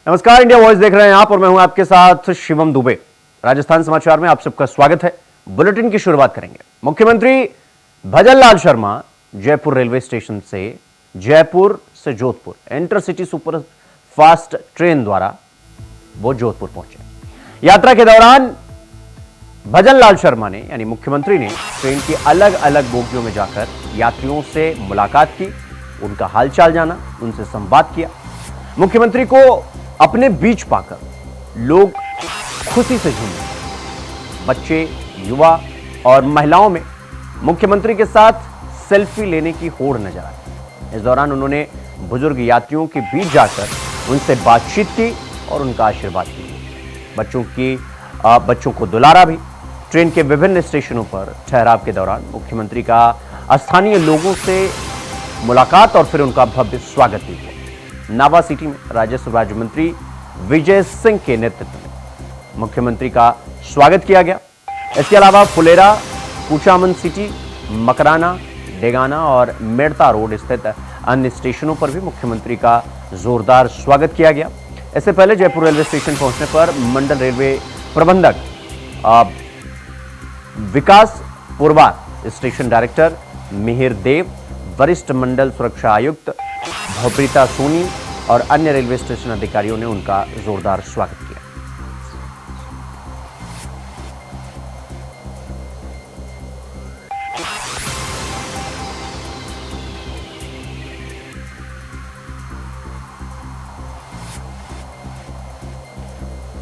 नमस्कार, India voice देख रहे हैं आप और मैं हूं आपके साथ शिवम दुबे। राजस्थान समाचार में आप सबका स्वागत है। बुलेटिन की शुरुआत करेंगे। मुख्यमंत्री भजनलाल शर्मा जयपुर रेलवे स्टेशन से जयपुर से Jodhpur intercity super fast train द्वारा वो जोधपुर पहुंचे। यात्रा के दौरान भजनलाल शर्मा ने यानी मुख्यमंत्री ने ट्रेन की अलग अलग बोगियों में जाकर यात्रियों से मुलाकात की, उनका हालचाल जाना, उनसे संवाद किया। मुख्यमंत्री को अपने बीच पाकर लोग खुशी से झूमे। बच्चे, युवा और महिलाओं में मुख्यमंत्री के साथ सेल्फी लेने की होड़ नजर आई। इस दौरान उन्होंने बुजुर्ग यात्रियों के बीच जाकर उनसे बातचीत की और उनका आशीर्वाद लिया। बच्चों को दुलारा भी। ट्रेन के विभिन्न स्टेशनों पर ठहराव के दौरान मुख्यमंत्री का स्थानीय लोगों से मुलाकात और फिर उनका भव्य स्वागत भी हुआ। नावा सिटी में राजस्व राज्य मंत्री विजय सिंह के नेतृत्व में मुख्यमंत्री का स्वागत किया गया। इसके अलावा फुलेरा, कुचामन सिटी, मकराना, डेगाना और मेड़ता रोड स्थित अन्य स्टेशनों पर भी मुख्यमंत्री का जोरदार स्वागत किया गया। इससे पहले जयपुर रेलवे स्टेशन पहुंचने पर मंडल रेलवे प्रबंधक विकास पुरवार, स्टेशन डायरेक्टर मिहिर देव, वरिष्ठ मंडल सुरक्षा आयुक्त भवप्रीता सोनी और अन्य रेलवे स्टेशन अधिकारियों ने उनका जोरदार स्वागत किया।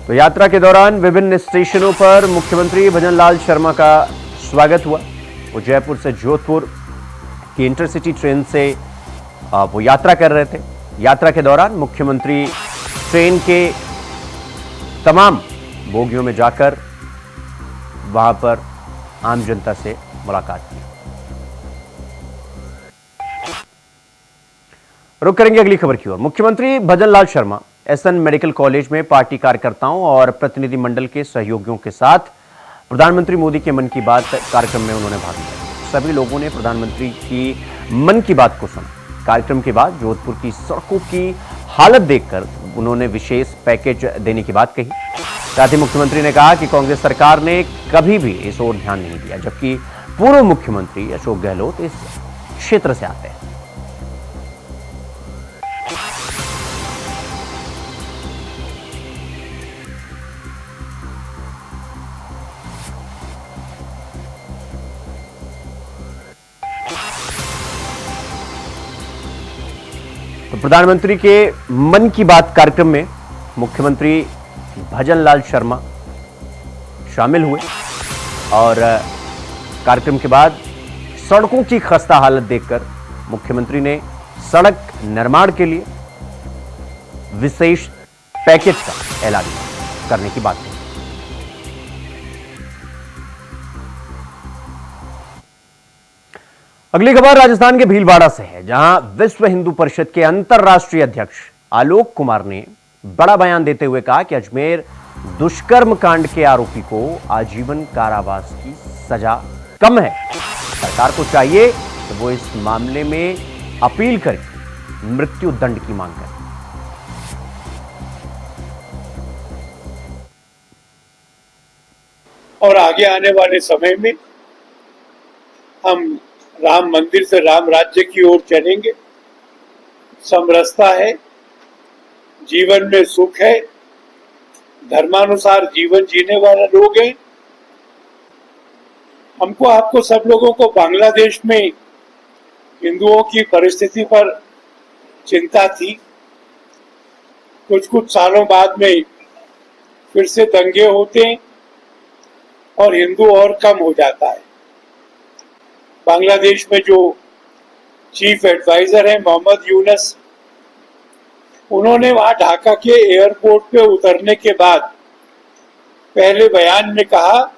तो यात्रा के दौरान विभिन्न स्टेशनों पर मुख्यमंत्री भजनलाल शर्मा का स्वागत हुआ। वो जयपुर से जोधपुर की इंटरसिटी ट्रेन से वो यात्रा कर रहे थे। यात्रा के दौरान मुख्यमंत्री ट्रेन के तमाम बोगियों में जाकर वहां पर आम जनता से मुलाकात की। रुक करेंगे अगली खबर की ओर। मुख्यमंत्री Bhajanlal Sharma S N medical college में पार्टी कार्यकर्ताओं और प्रतिनिधि मंडल के सहयोगियों के साथ प्रधानमंत्री मोदी के मन की बात कार्यक्रम में उन्होंने भाग लिया। सभी लोगों ने प्रधानमंत्री की मन की बात को सुना। कार्यक्रम के बाद जोधपुर की सड़कों की हालत देखकर उन्होंने विशेष पैकेज देने की बात कही। साथ ही मुख्यमंत्री ने कहा कि कांग्रेस सरकार ने कभी भी इस ओर ध्यान नहीं दिया, जबकि पूर्व मुख्यमंत्री अशोक गहलोत इस क्षेत्र से आते हैं। तो प्रधानमंत्री के मन की बात कार्यक्रम में मुख्यमंत्री भजनलाल शर्मा शामिल हुए और कार्यक्रम के बाद सड़कों की खस्ता हालत देखकर मुख्यमंत्री ने सड़क निर्माण के लिए विशेष पैकेज का ऐलान करने की बात कही। अगली खबर राजस्थान के भीलवाड़ा से है, जहां विश्व हिंदू परिषद के अंतर्राष्ट्रीय अध्यक्ष आलोक कुमार ने बड़ा बयान देते हुए कहा कि अजमेर दुष्कर्म कांड के आरोपी को आजीवन कारावास की सजा कम है। सरकार को चाहिए कि वो इस मामले में अपील करे, मृत्यु दंड की मांग करे। और आगे आने वाले समय में हम राम मंदिर से राम राज्य की ओर चलेंगे। समरसता है, जीवन में सुख है, धर्मानुसार जीवन जीने वाले लोग हैं। हमको आपको सब लोगों को बांग्लादेश में हिंदुओं की परिस्थिति पर चिंता थी। कुछ सालों बाद में फिर से दंगे होते हैं और हिंदू और कम हो जाता है। बांग्लादेश में जो चीफ एडवाइजर है मोहम्मद यूनुस, उन्होंने वहां ढाका के एयरपोर्ट पे उतरने के बाद पहले बयान में कहा,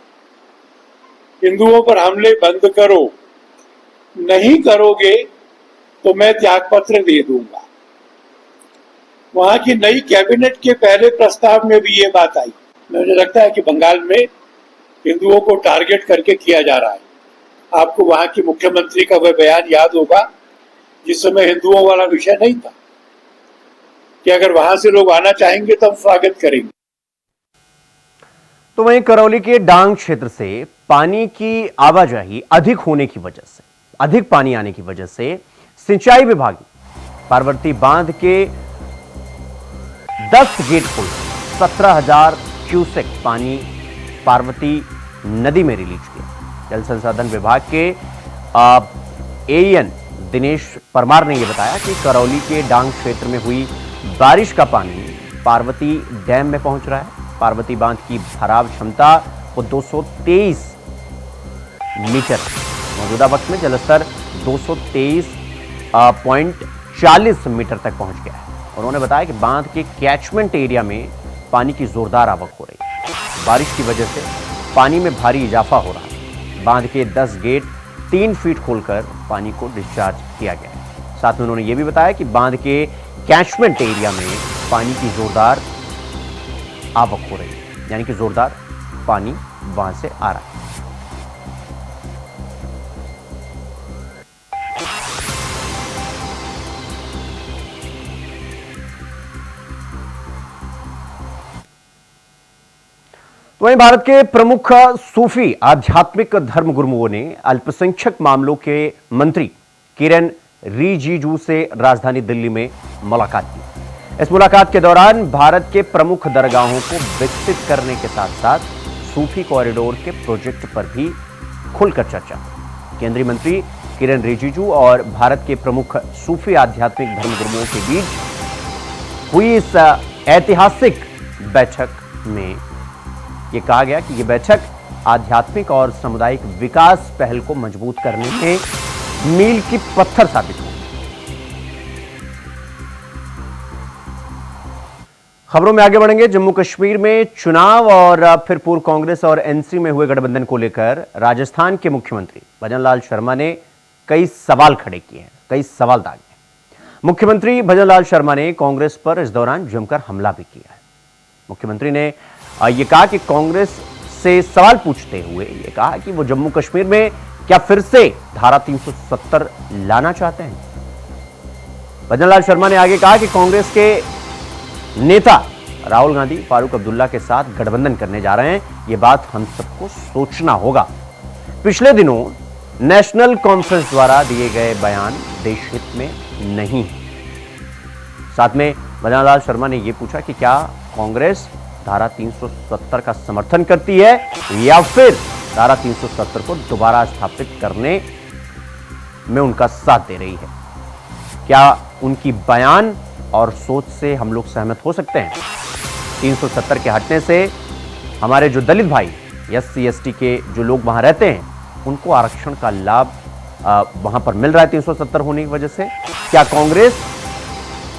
हिंदुओं पर हमले बंद करो, नहीं करोगे तो मैं त्यागपत्र दे दूंगा। वहां की नई कैबिनेट के पहले प्रस्ताव में भी ये बात आई। मुझे लगता है कि बंगाल में हिंदुओं को टारगेट करके किया जा रहा है। आपको वहां के मुख्यमंत्री का वह बयान याद होगा जिस समय हिंदुओं वाला विषय नहीं था। कि अगर वहां से लोग आना चाहेंगे तो हम स्वागत करेंगे। तो वहीं करौली के डांग क्षेत्र से पानी की आवाजाही अधिक होने की वजह से, अधिक पानी आने की वजह से सिंचाई विभाग ने पार्वती बांध के 10 गेट खोल 17,000 क्यूसेक पानी पार्वती नदी में रिलीज किया। जल संसाधन विभाग के एईएन दिनेश परमार ने यह बताया कि करौली के डांग क्षेत्र में हुई बारिश का पानी पार्वती डैम में पहुंच रहा है। पार्वती बांध की भराव क्षमता को 223 मीटर, मौजूदा वक्त में जलस्तर 223.40 मीटर तक पहुंच गया है। उन्होंने बताया कि बांध के कैचमेंट एरिया में पानी की जोरदार आवक हो रही है। बारिश की वजह से पानी में भारी इजाफा हो रहा है। बांध के 10 गेट 3 फीट खोलकर पानी को डिस्चार्ज किया गया है। साथ में उन्होंने यह भी बताया कि बांध के कैचमेंट एरिया में पानी की जोरदार आवक हो रही है, यानी कि जोरदार पानी वहां से आ रहा है। तो वहीं भारत के प्रमुख सूफी आध्यात्मिक धर्म गुरुओं ने अल्पसंख्यक मामलों के मंत्री किरेन रिजिजू से राजधानी दिल्ली में मुलाकात की। इस मुलाकात के दौरान भारत के प्रमुख दरगाहों को विकसित करने के साथ साथ सूफी कॉरिडोर के प्रोजेक्ट पर भी खुलकर चर्चा। केंद्रीय मंत्री किरेन रिजिजू और भारत के प्रमुख सूफी आध्यात्मिक धर्म गुरुओं के बीच हुई इस ऐतिहासिक बैठक में यह कहा गया कि यह बैठक आध्यात्मिक और सामुदायिक विकास पहल को मजबूत करने में मील की पत्थर साबित हुई। खबरों में आगे बढ़ेंगे। जम्मू कश्मीर में चुनाव और फिर पूर्व कांग्रेस और एनसी में हुए गठबंधन को लेकर राजस्थान के मुख्यमंत्री भजनलाल शर्मा ने कई सवाल खड़े किए हैं, कई सवाल दागे। मुख्यमंत्री भजनलाल शर्मा ने कांग्रेस पर इस दौरान जमकर हमला भी किया है। मुख्यमंत्री ने यह कहा कि कांग्रेस से सवाल पूछते हुए यह कहा कि वो जम्मू कश्मीर में क्या फिर से धारा 370 लाना चाहते हैं। भजनलाल शर्मा ने आगे कहा कि कांग्रेस के नेता राहुल गांधी फारूक अब्दुल्ला के साथ गठबंधन करने जा रहे हैं। यह बात हम सबको सोचना होगा। पिछले दिनों नेशनल कॉन्फ्रेंस द्वारा दिए गए बयान देश हित में नहीं है। साथ में भजनलाल शर्मा ने यह पूछा कि क्या कांग्रेस धारा 370 का समर्थन करती है या फिर धारा 370 को दोबारा स्थापित करने में उनका साथ दे रही है। क्या उनकी बयान और सोच से हम लोग सहमत हो सकते हैं। 370 के हटने से हमारे जो दलित भाई SC ST के जो लोग वहां रहते हैं उनको आरक्षण का लाभ वहां पर मिल रहा है 370 होने की वजह से। क्या कांग्रेस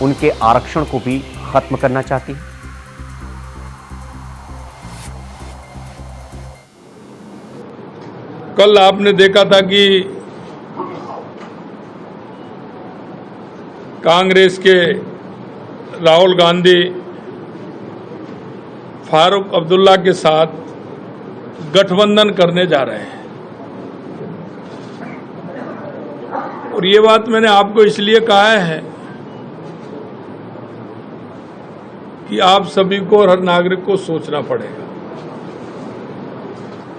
उनके आरक्षण को भी खत्म करना चाहती है। कल आपने देखा था कि कांग्रेस के राहुल गांधी फारूक अब्दुल्ला के साथ गठबंधन करने जा रहे हैं। और ये बात मैंने आपको इसलिए कहा है कि आप सभी को और हर नागरिक को सोचना पड़ेगा।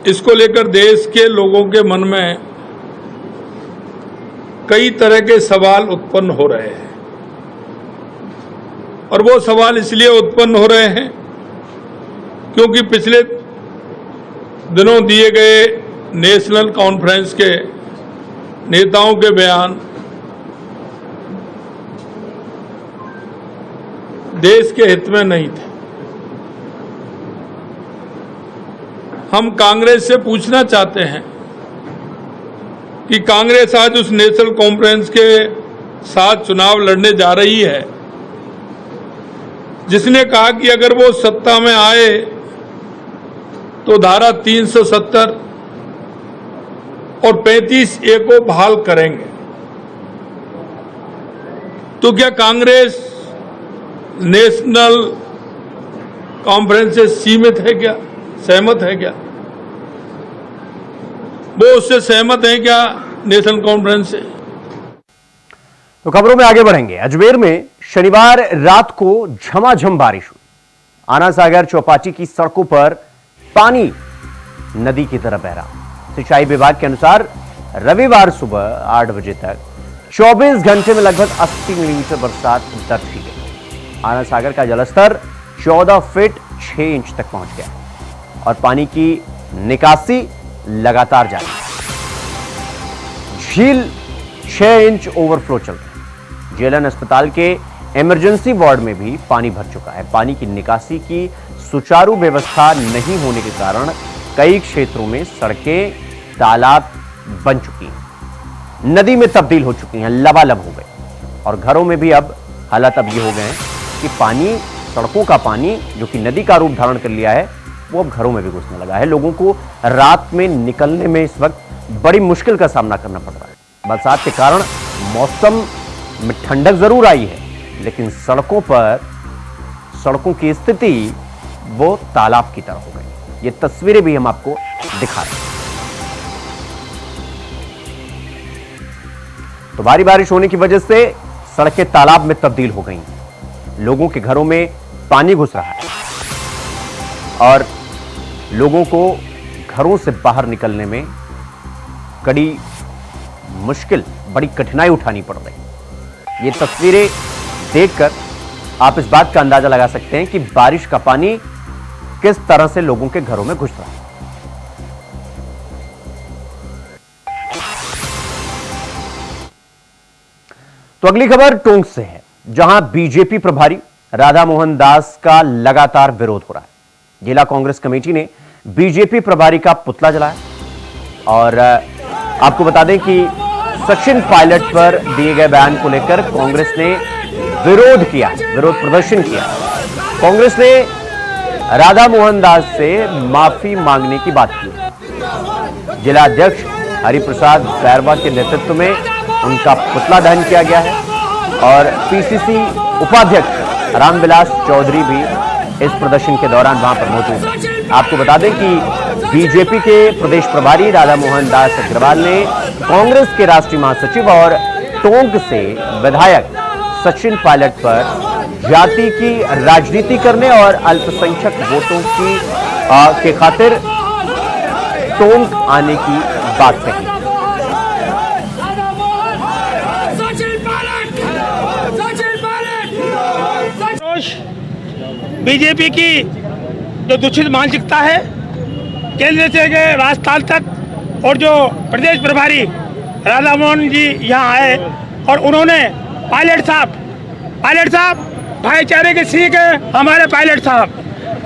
इसको लेकर देश के लोगों के मन में कई तरह के सवाल उत्पन्न हो रहे हैं और वो सवाल इसलिए उत्पन्न हो रहे हैं क्योंकि पिछले दिनों दिए गए नेशनल कॉन्फ्रेंस के नेताओं के बयान देश के हित में नहीं थे। हम कांग्रेस से पूछना चाहते हैं कि कांग्रेस आज उस नेशनल कॉन्फ्रेंस के साथ चुनाव लड़ने जा रही है जिसने कहा कि अगर वो सत्ता में आए तो धारा 370 और 35A को बहाल करेंगे। तो क्या कांग्रेस नेशनल कॉन्फ्रेंस से सीमित है क्या, सहमत है क्या? वो उससे सहमत है क्या नेशनल कॉन्फ्रेंस से? तो खबरों में आगे बढ़ेंगे। अजमेर में शनिवार रात को झमाझम बारिश हुई। आना सागर चौपाटी की सड़कों पर पानी नदी की तरह बह रहा। सिंचाई विभाग के अनुसार रविवार सुबह 8 बजे तक 24 घंटे में लगभग 80 मिलीमीटर बरसात दर्ज की गई। आना सागर का जलस्तर 14 फीट 6 इंच तक पहुंच गया और पानी की निकासी लगातार जारी है। झील 6 इंच ओवरफ्लो चल रहा है। जेएलएन अस्पताल के इमरजेंसी वार्ड में भी पानी भर चुका है। पानी की निकासी की सुचारू व्यवस्था नहीं होने के कारण कई क्षेत्रों में सड़कें तालाब बन चुकी हैं, नदी में तब्दील हो चुकी हैं, लबालब हो गई और घरों में भी अब हालात अब ये हो गए हैं कि पानी, सड़कों का पानी जो कि नदी का रूप धारण कर लिया है, वो अब घरों में भी घुसने लगा है। लोगों को रात में निकलने में इस वक्त बड़ी मुश्किल का सामना करना पड़ रहा है। बरसात के कारण मौसम में ठंडक जरूर आई है, लेकिन सड़कों की स्थिति वो तालाब की तरह हो गई। ये तस्वीरें भी हम आपको दिखा रहे हैं। तो भारी बारिश होने की वजह से सड़कें तालाब में तब्दील हो गई। लोगों के घरों में पानी घुस रहा है और लोगों को घरों से बाहर निकलने में कड़ी मुश्किल, बड़ी कठिनाई उठानी पड़ रही। ये तस्वीरें देखकर आप इस बात का अंदाजा लगा सकते हैं कि बारिश का पानी किस तरह से लोगों के घरों में घुस रहा है। तो अगली खबर टोंक से है, जहां बीजेपी प्रभारी राधा मोहन दास का लगातार विरोध हो रहा है। जिला कांग्रेस कमेटी ने बीजेपी प्रभारी का पुतला जलाया और आपको बता दें कि सचिन पायलट पर दिए गए बयान को लेकर कांग्रेस ने विरोध प्रदर्शन किया। कांग्रेस ने राधा मोहन दास से माफी मांगने की बात की। जिला अध्यक्ष हरिप्रसाद बैरवा के नेतृत्व में उनका पुतला दहन किया गया है और पीसीसी उपाध्यक्ष रामविलास चौधरी भी इस प्रदर्शन के दौरान वहां पर मौजूद हैं। आपको बता दें कि बीजेपी के प्रदेश प्रभारी राधा मोहन दास अग्रवाल ने कांग्रेस के राष्ट्रीय महासचिव और टोंक से विधायक सचिन पायलट पर जाति की राजनीति करने और अल्पसंख्यक वोटों के खातिर टोंक आने की बात कही। बीजेपी की जो दूषित मानसिकता है, केंद्र से गए राजस्थान तक, और जो प्रदेश प्रभारी राधा मोहन जी यहाँ आए और उन्होंने पायलट साहब भाईचारे की सीख है हमारे पायलट साहब,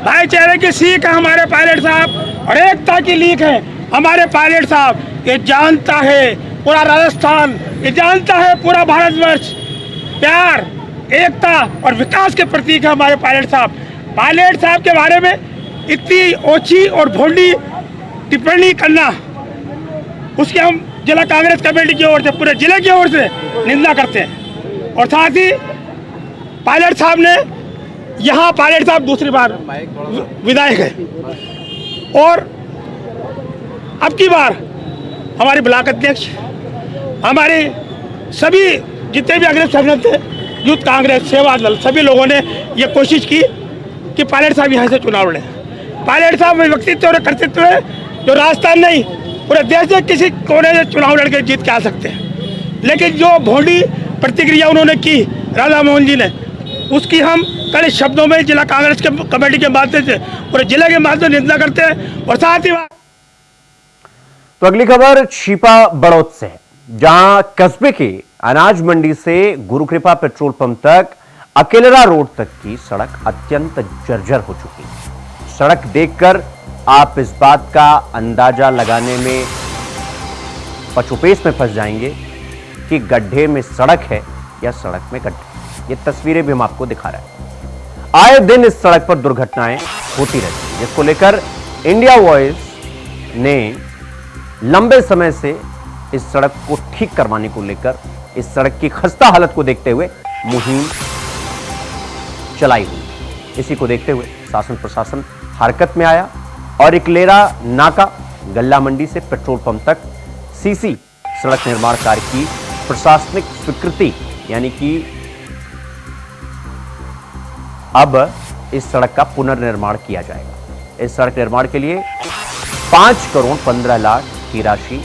भाईचारे की सीख है हमारे पायलट साहब और एकता की लीक है हमारे पायलट साहब। ये जानता है पूरा राजस्थान, ये जानता है पूरा भारतवर्ष, प्यार, एकता और विकास के प्रतीक है हमारे पायलट साहब। पायलट साहब के बारे में इतनी ओछी और भोंडी टिप्पणी करना, उसकी हम जिला कांग्रेस कमेटी की ओर से, पूरे जिले की ओर से निंदा करते हैं। और साथ ही पायलट साहब ने यहाँ, पायलट साहब दूसरी बार विधायक है और अब की बार हमारे ब्लॉक अध्यक्ष, हमारे सभी जितने भी अग्रणी संगठन थे, यूथ कांग्रेस, सेवा दल, सभी लोगों ने ये कोशिश की कि पायलट साहब यहाँ से चुनाव लड़े। पायलट साहब में व्यक्तित्व और कर्तृत्व है जो राजस्थान नहीं पूरे देश से किसी कोने से चुनाव लड़के जीत के आ सकते हैं। लेकिन जो भोंडी प्रतिक्रिया उन्होंने की राधा मोहन जी ने, उसकी हम कड़े शब्दों में जिला कांग्रेस के कमेटी के माध्यम से, पूरे जिले के माध्यम से निंदा करते हैं। और साथ ही तो अगली खबर छिपा बड़ौत से है, जहां कस्बे के अनाज मंडी से गुरुकृपा पेट्रोल पंप तक अकेलरा रोड तक की सड़क अत्यंत जर्जर हो चुकी है। सड़क देखकर आप इस बात का अंदाजा लगाने में पचोपेश में फंस जाएंगे कि गड्ढे में सड़क है या सड़क में गड्ढे। ये तस्वीरें भी हम आपको दिखा रहे हैं। आए दिन इस सड़क पर दुर्घटनाएं होती रहती हैं, जिसको लेकर इंडिया वॉइस ने लंबे समय से इस सड़क को ठीक करवाने को लेकर, इस सड़क की खस्ता हालत को देखते हुए मुहिम चलाई हुई। इसी को देखते हुए शासन प्रशासन हरकत में आया और इकलेरा नाका गल्ला मंडी से पेट्रोल पंप तक सीसी सड़क निर्माण कार्य की प्रशासनिक स्वीकृति यानी कि अब इस सड़क का पुनर्निर्माण किया जाएगा। इस सड़क निर्माण के लिए 5 करोड़ 15 लाख की राशि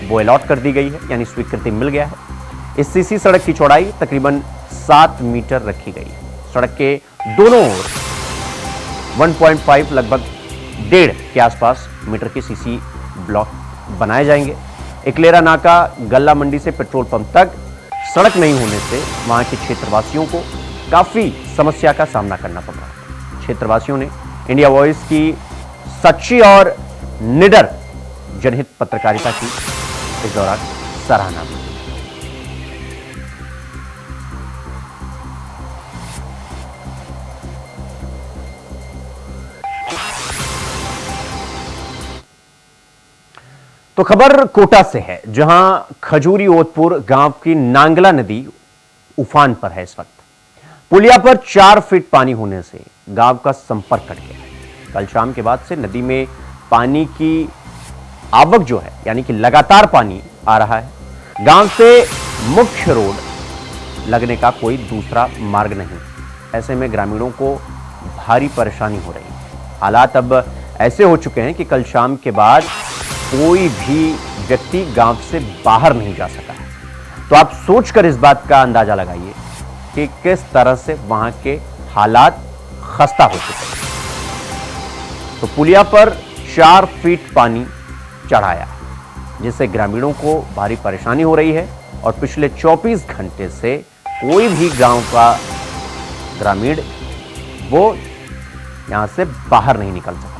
वो अलॉट कर दी गई है, यानी स्वीकृति मिल गया है। इस सीसी सड़क की चौड़ाई तकरीबन 7 मीटर रखी गई है। सड़क के दोनों ओर 1.5 लगभग 1.5 के आसपास मीटर के सीसी ब्लॉक बनाए जाएंगे। इकलेरा नाका गल्ला मंडी से पेट्रोल पंप तक सड़क नहीं होने से वहां के क्षेत्रवासियों को काफी समस्या का सामना करना पड़ रहा है। क्षेत्रवासियों ने इंडिया वॉइस की सच्ची और निडर जनहित पत्रकारिता की इस दौरान सराहना की। तो खबर कोटा से है, जहां खजूरी ओतपुर गांव की नांगला नदी उफान पर है। इस वक्त पुलिया पर 4 फीट पानी होने से गांव का संपर्क कट गया है। कल शाम के बाद से नदी में पानी की आवक जो है, यानी कि लगातार पानी आ रहा है। गांव से मुख्य रोड लगने का कोई दूसरा मार्ग नहीं। ऐसे में ग्रामीणों को भारी परेशानी हो रही है। हालात अब ऐसे हो चुके हैं कि कल शाम के बाद कोई भी व्यक्ति गांव से बाहर नहीं जा सका है। तो आप सोचकर इस बात का अंदाजा लगाइए कि किस तरह से वहां के हालात खस्ता हो चुके हैं। तो पुलिया पर 4 फीट पानी चढ़ाया, जिससे ग्रामीणों को भारी परेशानी हो रही है और पिछले 24 घंटे से कोई भी गांव का ग्रामीण वो यहां से बाहर नहीं निकल सका।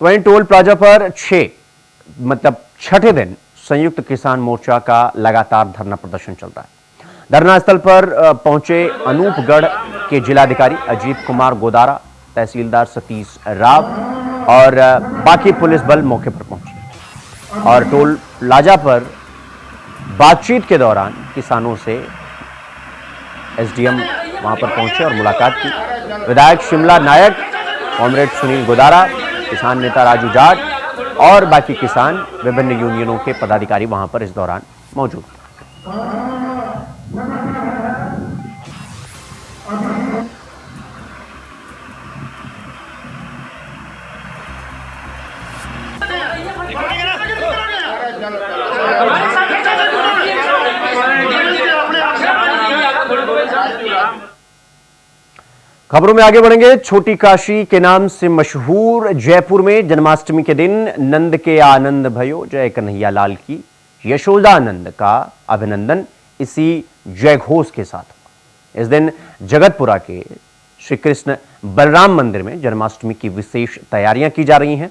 वहीं टोल प्लाजा पर छठे दिन संयुक्त किसान मोर्चा का लगातार धरना प्रदर्शन चल रहा है। धरना स्थल पर पहुंचे अनूपगढ़ के जिलाधिकारी अजीत कुमार गोदारा, तहसीलदार सतीश राव और बाकी पुलिस बल मौके पर पहुंचे और टोल प्लाजा पर बातचीत के दौरान किसानों से एसडीएम वहां पर पहुंचे और मुलाकात की। विधायक शिमला नायक, कॉमरेड सुनील गोदारा, किसान नेता राजू जाट और बाकी किसान, विभिन्न यूनियनों के पदाधिकारी वहां पर इस दौरान मौजूद थे। खबरों में आगे बढ़ेंगे। छोटी काशी के नाम से मशहूर जयपुर में जन्माष्टमी के दिन नंद के आनंद भयो जय कन्हैया लाल की यशोदानंद का अभिनंदन इसी जय घोष के साथ हुआ। इस दिन जगतपुरा के श्री कृष्ण बलराम मंदिर में जन्माष्टमी की विशेष तैयारियां की जा रही हैं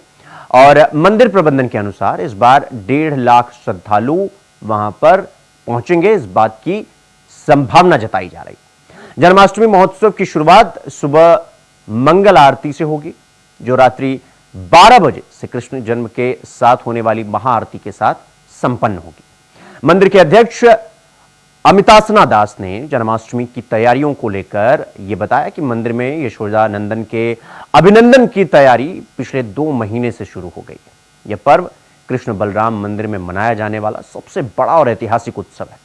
और मंदिर प्रबंधन के अनुसार इस बार 1.5 लाख श्रद्धालु वहां पर पहुंचेंगे, इस बात की संभावना जताई जा रही है। जन्माष्टमी महोत्सव की शुरुआत सुबह मंगल आरती से होगी, जो रात्रि 12 बजे से कृष्ण जन्म के साथ होने वाली महाआरती के साथ संपन्न होगी। मंदिर के अध्यक्ष अमितासना दास ने जन्माष्टमी की तैयारियों को लेकर यह बताया कि मंदिर में यशोदानंदन के अभिनंदन की तैयारी पिछले 2 महीने से शुरू हो गई है। यह पर्व कृष्ण बलराम मंदिर में मनाया जाने वाला सबसे बड़ा और ऐतिहासिक उत्सव है।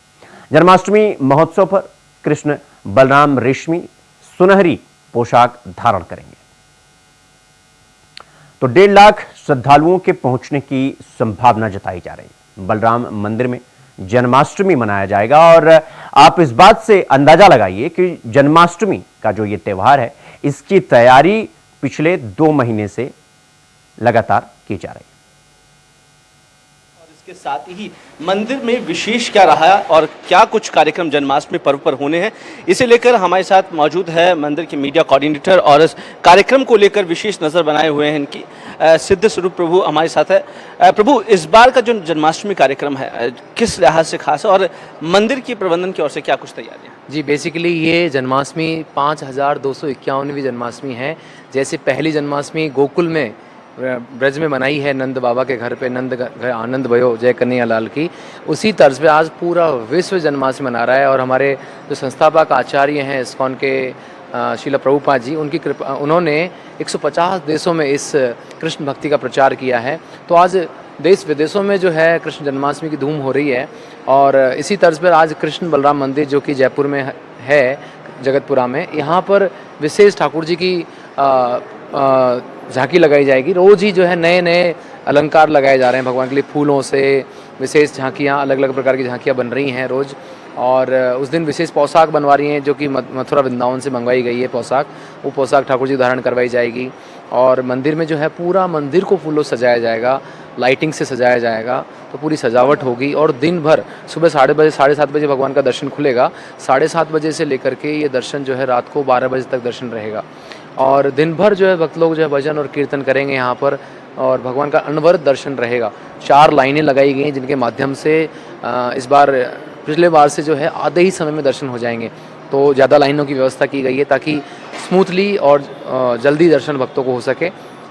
जन्माष्टमी महोत्सव पर कृष्ण बलराम रेशमी सुनहरी पोशाक धारण करेंगे। तो 1.5 लाख श्रद्धालुओं के पहुंचने की संभावना जताई जा रही है। बलराम मंदिर में जन्माष्टमी मनाया जाएगा और आप इस बात से अंदाजा लगाइए कि जन्माष्टमी का जो ये त्योहार है, इसकी तैयारी पिछले 2 महीने से लगातार की जा रही है। इसके साथ ही मंदिर में विशेष क्या रहा और क्या कुछ कार्यक्रम जन्माष्टमी पर्व पर होने हैं, इसे लेकर हमारे साथ मौजूद है मंदिर के मीडिया कोऑर्डिनेटर और इस कार्यक्रम को लेकर विशेष नज़र बनाए हुए हैं इनकी सिद्ध स्वरूप प्रभु हमारे साथ है। प्रभु, इस बार का जो जन्माष्टमी कार्यक्रम है किस लिहाज से खास है और मंदिर की प्रबंधन की ओर से क्या कुछ तैयारियाँ? जी, बेसिकली ये जन्माष्टमी 5251वीं जन्माष्टमी है। जैसे पहली जन्माष्टमी गोकुल में ब्रज में मनाई है नंद बाबा के घर पे, नंद घर आनंद भयो जय कन्हैया लाल की, उसी तर्ज पे आज पूरा विश्व जन्माष्टमी मना रहा है। और हमारे जो संस्थापक आचार्य हैं इस्कॉन के शीला प्रभुपाद जी, उनकी कृपा, उन्होंने 150 देशों में इस कृष्ण भक्ति का प्रचार किया है। तो आज देश विदेशों में जो है कृष्ण जन्माष्टमी की धूम हो रही है। और इसी तर्ज पर आज कृष्ण बलराम मंदिर जो कि जयपुर में है, जगतपुरा में, यहाँ पर विशेष ठाकुर जी की झांकी लगाई जाएगी। रोज़ ही जो है नए नए अलंकार लगाए जा रहे हैं भगवान के लिए, फूलों से विशेष झांकियाँ, अलग अलग प्रकार की झांकियाँ बन रही हैं रोज़। और उस दिन विशेष पोशाक बनवा रही हैं जो कि मथुरा वृंदावन से मंगवाई गई है पोशाक, वो पोशाक ठाकुर जी धारण करवाई जाएगी। और मंदिर में जो है पूरा मंदिर को फूलों से सजाया जाएगा, लाइटिंग से सजाया जाएगा, तो पूरी सजावट होगी। और दिन भर सुबह 7:30 बजे भगवान का दर्शन खुलेगा, 7:30 बजे से लेकर के ये दर्शन जो है रात को 12 बजे तक दर्शन रहेगा। और दिन भर जो है भक्त लोग जो है भजन और कीर्तन करेंगे यहाँ पर, और भगवान का अनवरत दर्शन रहेगा। 4 लाइनें लगाई गई हैं जिनके माध्यम से इस बार पिछले बार से जो है आधे ही समय में दर्शन हो जाएंगे, तो ज़्यादा लाइनों की व्यवस्था की गई है ताकि स्मूथली और जल्दी दर्शन भक्तों को हो सके।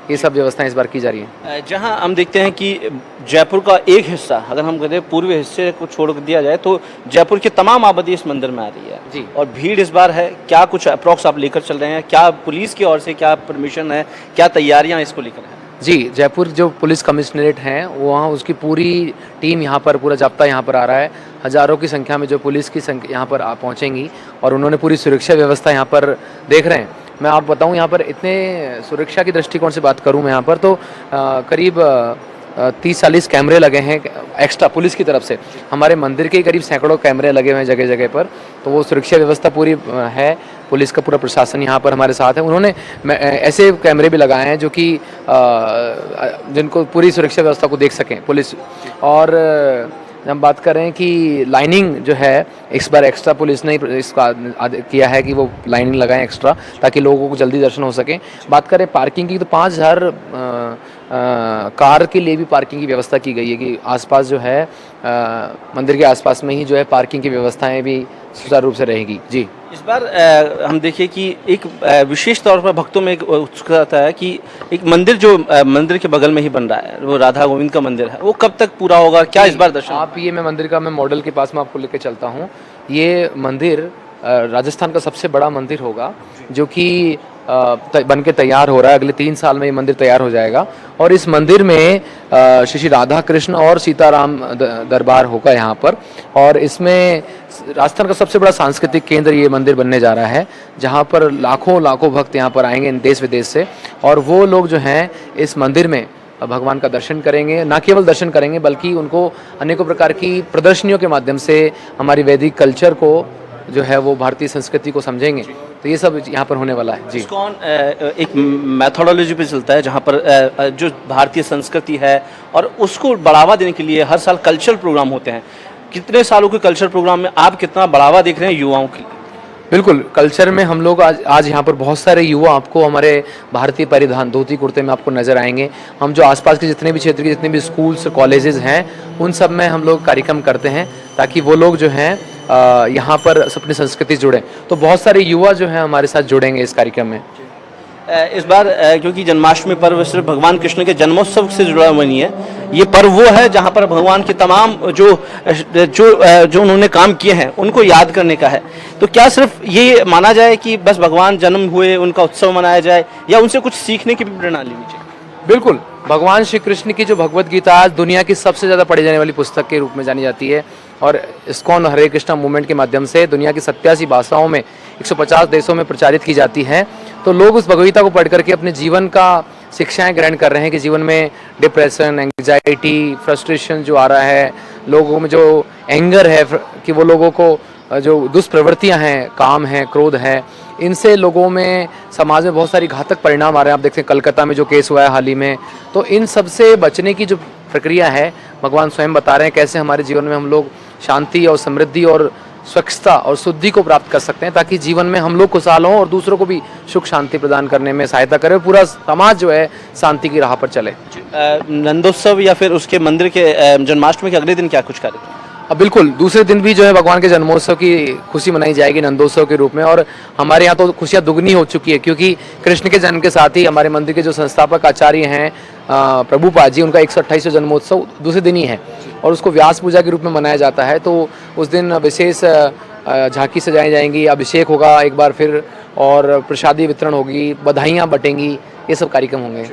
ये सब व्यवस्थाएं इस बार की जा रही हैं। जहां हम देखते हैं कि जयपुर का एक हिस्सा, अगर हम कहते हैं पूर्वी हिस्से को छोड़ दिया जाए, तो जयपुर की तमाम आबादी इस मंदिर में आ रही है जी। और भीड़ इस बार है। क्या कुछ अप्रॉक्स आप लेकर चल रहे हैं? क्या पुलिस की ओर से क्या परमिशन है, क्या तैयारियां इसको लेकर है? जी, जयपुर जो पुलिस कमिश्नरेट हैं वहाँ उसकी पूरी टीम यहाँ पर, पूरा जाब्ता यहाँ पर आ रहा है। हज़ारों की संख्या में जो पुलिस की संख्या यहाँ पर पहुँचेंगी और उन्होंने पूरी सुरक्षा व्यवस्था यहाँ पर देख रहे हैं। मैं आप बताऊँ यहाँ पर इतने सुरक्षा की दृष्टिकोण से बात करूँ मैं यहाँ पर, तो करीब 30-40 कैमरे लगे हैं एक्स्ट्रा पुलिस की तरफ से। हमारे मंदिर के करीब सैकड़ों कैमरे लगे हुए हैं जगह जगह पर, तो वो सुरक्षा व्यवस्था पूरी है। पुलिस का पूरा प्रशासन यहाँ पर हमारे साथ है। उन्होंने ऐसे कैमरे भी लगाए हैं जो कि जिनको पूरी सुरक्षा व्यवस्था को देख सकें पुलिस। और हम बात कर रहे हैं कि लाइनिंग जो है इस बार एक्स्ट्रा पुलिस ने इसका किया है कि वो लाइनिंग लगाएं एक्स्ट्रा, ताकि लोगों को जल्दी दर्शन हो सके। बात करें पार्किंग की, तो 5000 कार के लिए भी पार्किंग की व्यवस्था की गई है कि आसपास जो है मंदिर के आसपास में ही जो है पार्किंग की व्यवस्थाएं भी सुचारू रूप से रहेगी। जी, इस बार हम देखिए कि एक विशेष तौर पर भक्तों में एक उत्सुकता है कि एक मंदिर जो मंदिर के बगल में ही बन रहा है, वो राधा गोविंद का मंदिर है, वो कब तक पूरा होगा? क्या इस बार दर्शन? आप ये, मैं मंदिर का मैं मॉडल के पास में आपको लेकर चलता हूँ। ये मंदिर राजस्थान का सबसे बड़ा मंदिर होगा जो कि बन के तैयार हो रहा है। अगले 3 साल में ये मंदिर तैयार हो जाएगा और इस मंदिर में श्री राधा कृष्ण और सीताराम दरबार होगा यहाँ पर। और इसमें राजस्थान का सबसे बड़ा सांस्कृतिक केंद्र ये मंदिर बनने जा रहा है, जहाँ पर लाखों भक्त यहाँ पर आएंगे देश विदेश से, और वो लोग जो हैं इस मंदिर में भगवान का दर्शन करेंगे। ना केवल दर्शन करेंगे बल्कि उनको अनेकों प्रकार की प्रदर्शनियों के माध्यम से हमारी वैदिक कल्चर को जो है वो भारतीय संस्कृति को समझेंगे। तो ये सब यहाँ पर होने वाला है। जी, कौन एक मेथोडोलॉजी पे चलता है जहाँ पर जो भारतीय संस्कृति है और उसको बढ़ावा देने के लिए हर साल कल्चरल प्रोग्राम होते हैं। कितने सालों के कल्चरल प्रोग्राम में आप कितना बढ़ावा देख रहे हैं युवाओं के लिए? बिल्कुल, कल्चर में हम लोग आज यहाँ पर बहुत सारे युवा आपको हमारे भारतीय परिधान धोती कुर्ते में आपको नज़र आएंगे। हम जो आसपास के जितने भी क्षेत्र के जितने भी स्कूल्स कॉलेजेस हैं उन सब में हम लोग कार्यक्रम करते हैं ताकि वो लोग जो हैं यहाँ पर अपनी संस्कृति जुड़ें। तो बहुत सारे युवा जो हैं हमारे साथ जुड़ेंगे इस कार्यक्रम में। इस बार क्योंकि जन्माष्टमी पर्व सिर्फ भगवान कृष्ण के जन्मोत्सव से जुड़ा हुआ नहीं है, ये पर्व वो है जहाँ पर भगवान के तमाम जो उन्होंने काम किए हैं उनको याद करने का है। तो क्या सिर्फ ये माना जाए कि बस भगवान जन्म हुए उनका उत्सव मनाया जाए, या उनसे कुछ सीखने की भी प्रेरणा लेनी चाहिए? बिल्कुल, भगवान श्री कृष्ण की जो भगवत गीता आज दुनिया की सबसे ज़्यादा पढ़ी जाने वाली पुस्तक के रूप में जानी जाती है, और इस्कॉन हरे कृष्णा मूवमेंट के माध्यम से दुनिया की 87 भाषाओं में 150 देशों में प्रचारित की जाती है। तो लोग उस भगवगीता को पढ़ करके अपने जीवन का शिक्षाएं ग्रहण कर रहे हैं कि जीवन में डिप्रेशन, एंग्जाइटी, फ्रस्ट्रेशन जो आ रहा है, लोगों में जो एंगर है कि वो लोगों को जो दुष्प्रवृत्तियां हैं, काम है, क्रोध है, इनसे लोगों में समाज में बहुत सारी घातक परिणाम आ रहे हैं। आप देखते हैं कलकत्ता में जो केस हुआ है हाल ही में, तो इन सब से बचने की जो प्रक्रिया है भगवान स्वयं बता रहे हैं कैसे हमारे जीवन में हम लोग शांति और समृद्धि और स्वच्छता और शुद्धि को प्राप्त कर सकते हैं, ताकि जीवन में हम लोग खुशहाल हों और दूसरों को भी सुख शांति प्रदान करने में सहायता करें, पूरा समाज जो है शांति की राह पर चले। नंदोत्सव या फिर उसके मंदिर के जन्माष्टमी के अगले दिन क्या कुछ कार्यक्रम? बिल्कुल, दूसरे दिन भी जो है भगवान के जन्मोत्सव की खुशी मनाई जाएगी नंदोत्सव के रूप में। और हमारे यहाँ तो खुशियाँ दुगनी हो चुकी है, क्योंकि कृष्ण के जन्म के साथ ही हमारे मंदिर के जो संस्थापक आचार्य हैं प्रभुपाद जी, उनका 128वां जन्मोत्सव दूसरे दिन ही है और उसको व्यास पूजा के रूप में मनाया जाता है। तो उस दिन विशेष झांकी सजाई जाएंगी, अभिषेक होगा एक बार फिर, और प्रसादी वितरण होगी, बधाइयाँ बटेंगी, ये सब कार्यक्रम होंगे।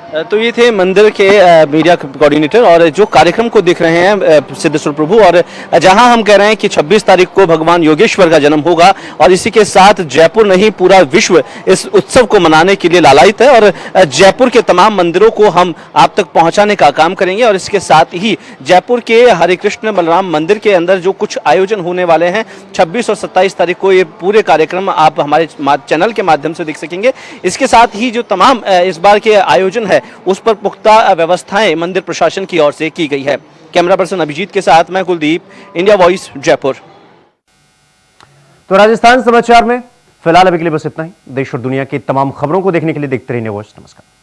तो ये थे मंदिर के मीडिया कोऑर्डिनेटर और जो कार्यक्रम को देख रहे हैं सिद्धेश्वर प्रभु, और जहां हम कह रहे हैं कि 26 तारीख को भगवान योगेश्वर का जन्म होगा और इसी के साथ जयपुर नहीं पूरा विश्व इस उत्सव को मनाने के लिए लालायित है और जयपुर के तमाम मंदिरों को हम आप तक पहुंचाने का काम करेंगे। और इसके साथ ही जयपुर के हरे कृष्ण बलराम मंदिर के अंदर जो कुछ आयोजन होने वाले हैं 26 और 27 तारीख को, ये पूरे कार्यक्रम आप हमारे चैनल के माध्यम से देख सकेंगे। इसके साथ ही जो तमाम इस बार के आयोजन है उस पर पुख्ता व्यवस्थाएं मंदिर प्रशासन की ओर से की गई है। कैमरा पर्सन अभिजीत के साथ मैं कुलदीप, इंडिया वॉइस, जयपुर। तो राजस्थान समाचार में फिलहाल अभी के लिए बस इतना ही। देश और दुनिया की तमाम खबरों को देखने के लिए देखते रहिए वॉइस। नमस्कार।